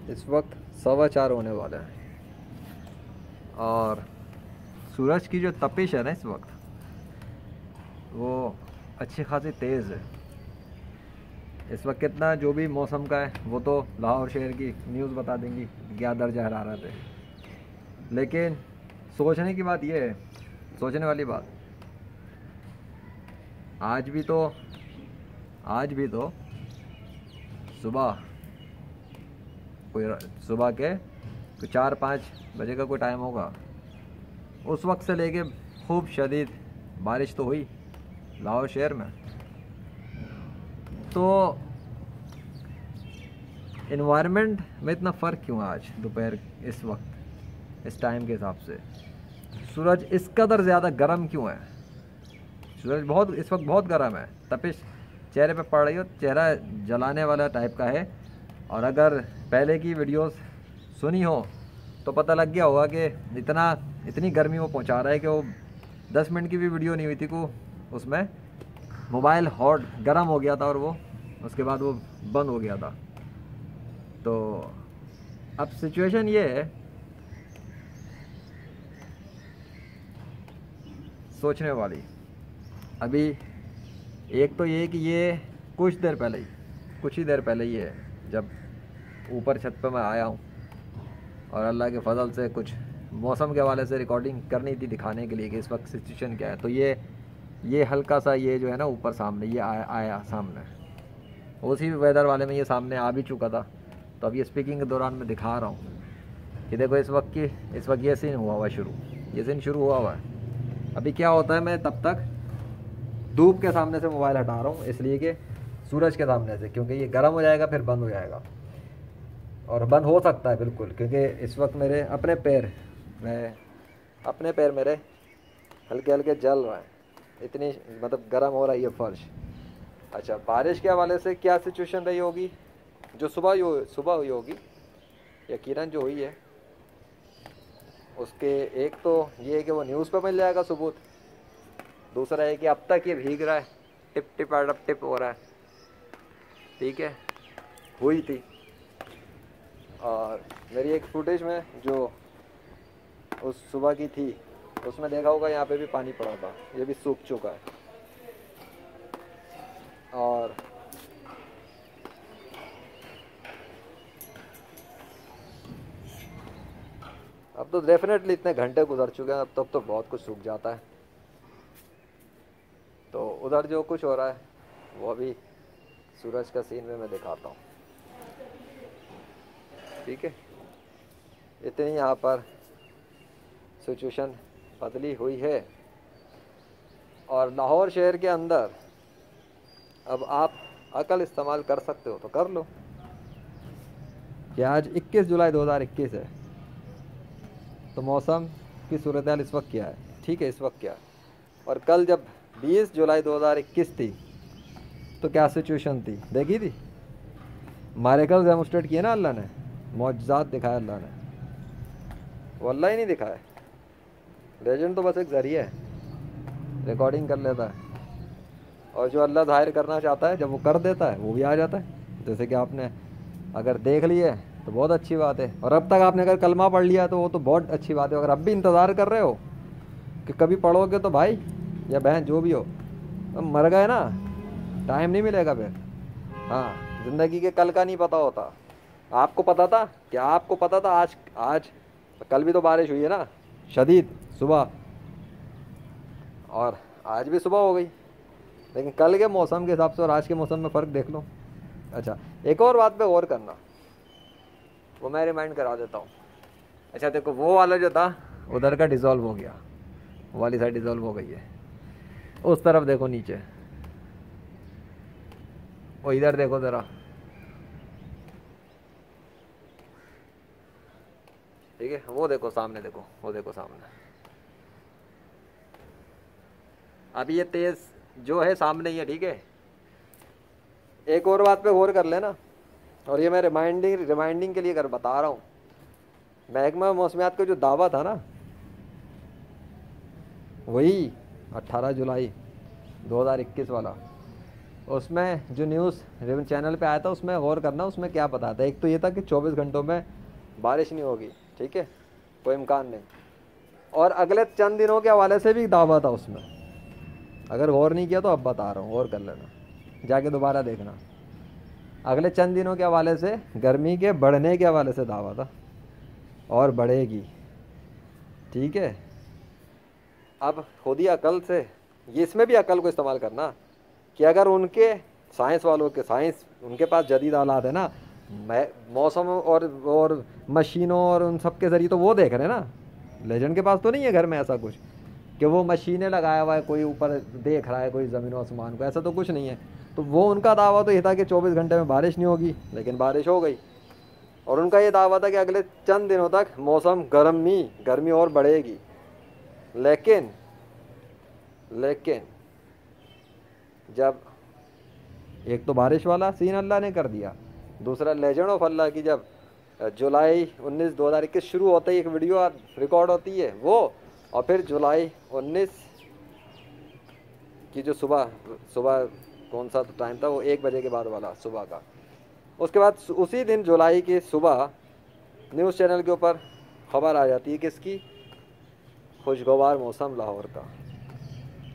इस वक्त 4:15 होने वाले हैं और सूरज की जो तपिश है ना इस वक्त वो अच्छी खासी तेज़ है। इस वक्त कितना जो भी मौसम का है वो तो लाहौर शहर की न्यूज़ बता देंगी क्या दर्जा हरारत है, लेकिन सोचने की बात ये है, सोचने वाली बात, आज भी तो सुबह कोई सुबह के 4-5 बजे का कोई टाइम होगा, उस वक्त से लेके खूब शदीद बारिश तो हुई लाहौर शहर में। तो इन्वायरमेंट में इतना फ़र्क क्यों है आज दोपहर इस वक्त इस टाइम के हिसाब से? सूरज इस कदर ज़्यादा गर्म क्यों है? सूरज बहुत इस वक्त बहुत गर्म है, तपिश चेहरे पे पड़ रही हो, चेहरा जलाने वाला टाइप का है। और अगर पहले की वीडियोस सुनी हो तो पता लग गया होगा कि इतनी गर्मी वो पहुंचा रहा है कि वो 10 मिनट की भी वीडियो नहीं हुई थी को उसमें मोबाइल हॉट गर्म हो गया था और वो उसके बाद वो बंद हो गया था। तो अब सिचुएशन ये है, सोचने वाली। अभी एक तो ये कि ये कुछ ही देर पहले ही है जब ऊपर छत पे मैं आया हूँ और अल्लाह के फजल से कुछ मौसम के हवाले से रिकॉर्डिंग करनी थी दिखाने के लिए कि इस वक्त सिचुएशन क्या है। तो ये हल्का सा ये जो है ना ऊपर सामने ये आया सामने, उसी वेदर वाले में ये सामने आ भी चुका था। तो अब ये स्पीकिंग के दौरान मैं दिखा रहा हूँ कि देखो इस वक्त ये सीन शुरू हुआ हुआ है। अभी क्या होता है, मैं तब तक धूप के सामने से मोबाइल हटा रहा हूँ इसलिए कि सूरज के सामने से, क्योंकि ये गर्म हो जाएगा फिर बंद हो जाएगा और बंद हो सकता है बिल्कुल, क्योंकि इस वक्त मेरे अपने पैर मेरे हल्के हल्के जल रहे हैं, इतनी मतलब गर्म हो रही है फर्श। अच्छा, बारिश के हवाले से क्या सिचुएशन रही होगी जो सुबह हुई होगी, यकीनन जो हुई है उसके एक तो ये है कि वो न्यूज़ पे मिल जाएगा सबूत, दूसरा है कि अब तक ये भीग रहा है, टिप टिप अडप टिप हो रहा है, ठीक है, हुई थी। और मेरी एक फुटेज में जो उस सुबह की थी उसमें देखा होगा यहाँ पे भी पानी पड़ा था, ये भी सूख चुका है। और अब तो डेफिनेटली इतने घंटे गुजर चुके हैं, अब तक तो बहुत कुछ सूख जाता है। तो उधर जो कुछ हो रहा है वो अभी सूरज का सीन में मैं दिखाता हूँ, ठीक है। इतनी यहाँ पर सिचुएशन बदली हुई है और लाहौर शहर के अंदर अब आप अकल इस्तेमाल कर सकते हो तो कर लो कि आज 21 जुलाई 2021 है, तो मौसम की सूरत हाल इस वक्त क्या है, ठीक है, इस वक्त क्या है। और कल जब 20 जुलाई 2021 थी तो क्या सिचुएशन थी, देखी थी। मारेकल डेमोस्ट्रेट किए ना अल्लाह ने, मौजज़ात दिखाया अल्लाह ने, वो अल्लाह ही नहीं दिखाया। लेजेंड तो बस एक ज़रिया है, रिकॉर्डिंग कर लेता है और जो अल्लाह जाहिर करना चाहता है जब वो कर देता है वो भी आ जाता है। जैसे कि आपने अगर देख लिया है तो बहुत अच्छी बात है, और अब तक आपने अगर कलमा पढ़ लिया तो वो तो बहुत अच्छी बात है। अगर अब भी इंतज़ार कर रहे हो कि कभी पढ़ोगे तो भाई या बहन जो भी हो, तो मर गए ना, टाइम नहीं मिलेगा फिर। हाँ, ज़िंदगी के कल का नहीं पता होता। आपको पता था क्या? आपको पता था आज कल भी तो बारिश हुई है ना शदीद सुबह, और आज भी सुबह हो गई, लेकिन कल के मौसम के हिसाब से और आज के मौसम में फ़र्क देख लो। अच्छा, एक और बात पे गौर करना, वो मैं रिमाइंड करा देता हूँ। अच्छा देखो, वो वाला जो था उधर का डिज़ोल्व हो गया, वो वाली साइड डिज़ोल्व हो गई है, उस तरफ देखो नीचे, वो इधर देखो ज़रा, ठीक है, वो देखो सामने, देखो वो देखो सामने। अभी ये तेज़ जो है सामने ही है, ठीक है। एक और बात पे गौर कर लेना, और ये मैं रिमाइंडिंग के लिए कर बता रहा हूँ। महकमा मौसमियात का जो दावा था ना, वही 18 जुलाई 2021 वाला, उसमें जो न्यूज़ रेवन चैनल पे आया था उसमें गौर करना, उसमें क्या बताया था। एक तो ये था कि 24 घंटों में बारिश नहीं होगी, ठीक है, कोई इम्कान नहीं। और अगले चंद दिनों के हवाले से भी दावा था उसमें। अगर गौर नहीं किया तो अब बता रहा हूँ, गौर कर लेना, जाके दोबारा देखना। अगले चंद दिनों के हवाले से, गर्मी के बढ़ने के हवाले से दावा था, और बढ़ेगी, ठीक है। अब खुद ही अकल से, ये इसमें भी अकल को इस्तेमाल करना कि अगर उनके साइंस वालों के साइंस उनके पास जदीद आलात है ना, मौसम और मशीनों और उन सब के ज़रिए तो वो देख रहे हैं ना। लेजेंड के पास तो नहीं है घर में ऐसा कुछ कि वो मशीनें लगाया हुआ है, कोई ऊपर देख रहा है कोई ज़मीन आसमान को, ऐसा तो कुछ नहीं है। तो वो उनका दावा तो ये था कि 24 घंटे में बारिश नहीं होगी, लेकिन बारिश हो गई। और उनका ये दावा था कि अगले चंद दिनों तक मौसम गर्मी और बढ़ेगी। लेकिन जब एक तो बारिश वाला सीन अल्लाह ने कर दिया, दूसरा लेजेंड ऑफ अल्लाह की जब जुलाई 19 2021 शुरू होता ही एक वीडियो रिकॉर्ड होती है वो, और फिर जुलाई 19 की जो सुबह कौन सा टाइम था वो 1 बजे के बाद वाला सुबह का, उसके बाद उसी दिन जुलाई की सुबह न्यूज़ चैनल के ऊपर खबर आ जाती है किसकी, खुशगवार मौसम लाहौर का।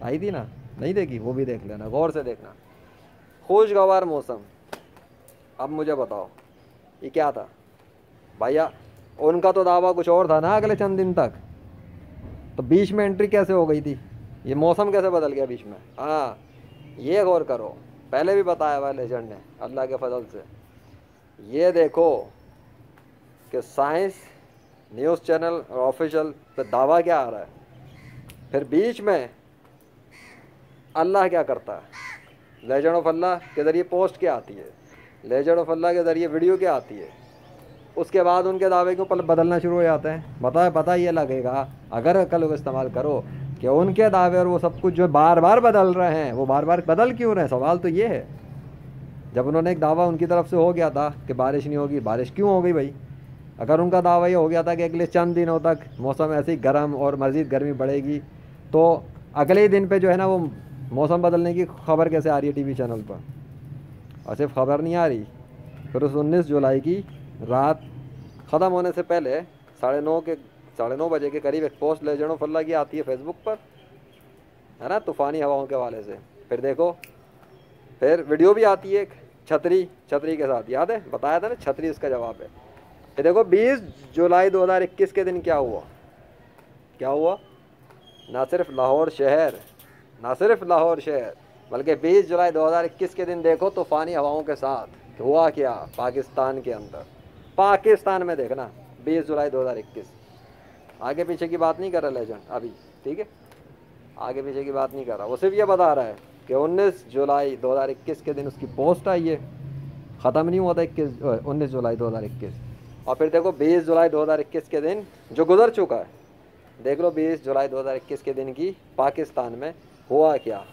आई थी ना, नहीं देखी? वो भी देख लेना, गौर से देखना, खुशगवार मौसम। अब मुझे बताओ ये क्या था भैया? उनका तो दावा कुछ और था ना अगले चंद दिन तक, तो बीच में एंट्री कैसे हो गई थी? ये मौसम कैसे बदल गया बीच में? हाँ, ये गौर करो, पहले भी बताया हुआ लेजेंड ने अल्लाह के फजल से। ये देखो कि साइंस न्यूज़ चैनल और ऑफिशियल पे दावा क्या आ रहा है, फिर बीच में अल्लाह क्या करता है, लेजेंड ऑफ अल्लाह के ज़रिए पोस्ट क्या आती है, लेजेंड ऑफ अल्लाह के ज़रिए वीडियो क्या आती है, उसके बाद उनके दावे के ऊपर बदलना शुरू हो जाते हैं। पता ये लगेगा अगर अकल को इस्तेमाल करो कि उनके दावे और वो सब कुछ जो बार बार बदल रहे हैं, वो बार बार बदल क्यों रहे हैं? सवाल तो ये है। जब उन्होंने एक दावा उनकी तरफ से हो गया था कि बारिश नहीं होगी, बारिश क्यों हो गई भाई? अगर उनका दावा ये हो गया था कि अगले चंद दिनों तक मौसम ऐसे ही गर्म और मज़ीद गर्मी बढ़ेगी, तो अगले ही दिन पे जो है ना वो मौसम बदलने की खबर कैसे आ रही है टीवी चैनल पर? और सिर्फ खबर नहीं आ रही, फिर उस 19 जुलाई की रात ख़त्म होने से पहले 9:30 बजे के करीब एक पोस्ट लेजेंड ऑफ अल्लाह की आती है फेसबुक पर, है ना, तूफ़ानी हवाओं के हवाले से। फिर देखो, फिर वीडियो भी आती है एक छतरी के साथ, याद है बताया था ना, छतरी इसका जवाब है। फिर देखो 20 जुलाई 2021 के दिन क्या हुआ, ना सिर्फ लाहौर शहर बल्कि 20 जुलाई 2021 के दिन देखो तूफ़ानी हवाओं के साथ हुआ क्या पाकिस्तान के अंदर, पाकिस्तान में देखना 20 जुलाई 2021। आगे पीछे की बात नहीं कर रहा लेजेंड अभी, ठीक है, आगे पीछे की बात नहीं कर रहा, वो सिर्फ ये बता रहा है कि 19 जुलाई 2021 के दिन उसकी पोस्ट आई है, ख़त्म नहीं हुआ था 19 जुलाई 2021। और फिर देखो 20 जुलाई 2021 के दिन जो गुजर चुका है, देख लो 20 जुलाई 2021 के दिन की पाकिस्तान में हुआ क्या,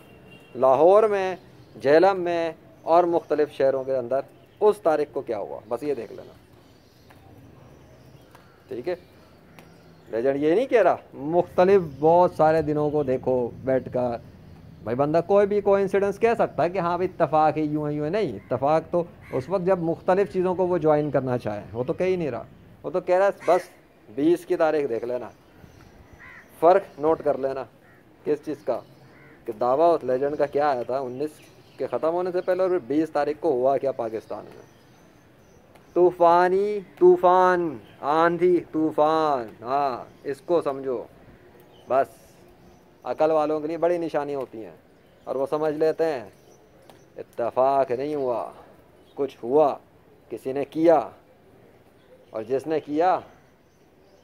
लाहौर में, झेलम में और मुख्तलिफ शहरों के अंदर उस तारीख को क्या हुआ, बस ये देख लेना, ठीक है। लेजेंड ये नहीं कह रहा मुख्तलिफ बहुत सारे दिनों को देखो बैठ कर, भाई बंदा कोई भी कोइंसिडेंस कह सकता है कि हाँ भाई इत्तफाक है, यूँ है नहीं, इत्तफाक तो उस वक्त जब मुख्तलिफ चीज़ों को वो ज्वाइन करना चाहे, वो तो कह ही नहीं रहा, वो तो कह रहा है बस 20 की तारीख देख लेना, फ़र्क नोट कर लेना किस चीज़ का, कि दावा उस लेजेंड का क्या आया था 19 के ख़त्म होने से पहले, और 20 तारीख को हुआ क्या पाकिस्तान में। तूफ़ान, आंधी तूफ़ान, हाँ इसको समझो, बस अकल वालों के लिए बड़ी निशानियाँ होती हैं, और वो समझ लेते हैं इत्तफाक नहीं हुआ, कुछ हुआ, किसी ने किया, और जिसने किया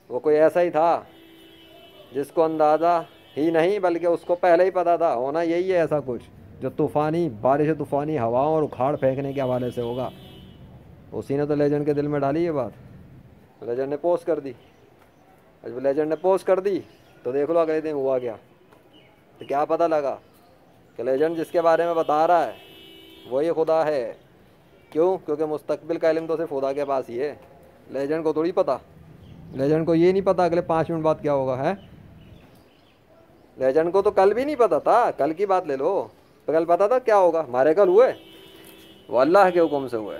वो कोई ऐसा ही था जिसको अंदाज़ा ही नहीं बल्कि उसको पहले ही पता था होना यही है ऐसा कुछ, जो तूफ़ानी बारिश, तूफ़ानी हवाओं और उखाड़ फेंकने के हवाले से होगा। उसी ने तो लेजेंड के दिल में डाली ये बात, लेजेंड ने पोस्ट कर दी। जब लेजेंड ने पोस्ट कर दी तो देख लो अगले दिन हुआ क्या। तो क्या पता लगा कि लेजेंड जिसके बारे में बता रहा है वही खुदा है। क्यों? क्योंकि मुस्तकबिल का इल्म तो सिर्फ खुदा के पास ही है, लेजेंड को थोड़ी पता। लेजेंड को ये नहीं पता अगले 5 मिनट बाद क्या होगा है। लेजेंड को तो कल भी नहीं पता था, कल की बात ले लो, कल पता था क्या होगा, हमारे कल हुए, वो अल्लाह के हुक्म से हुए।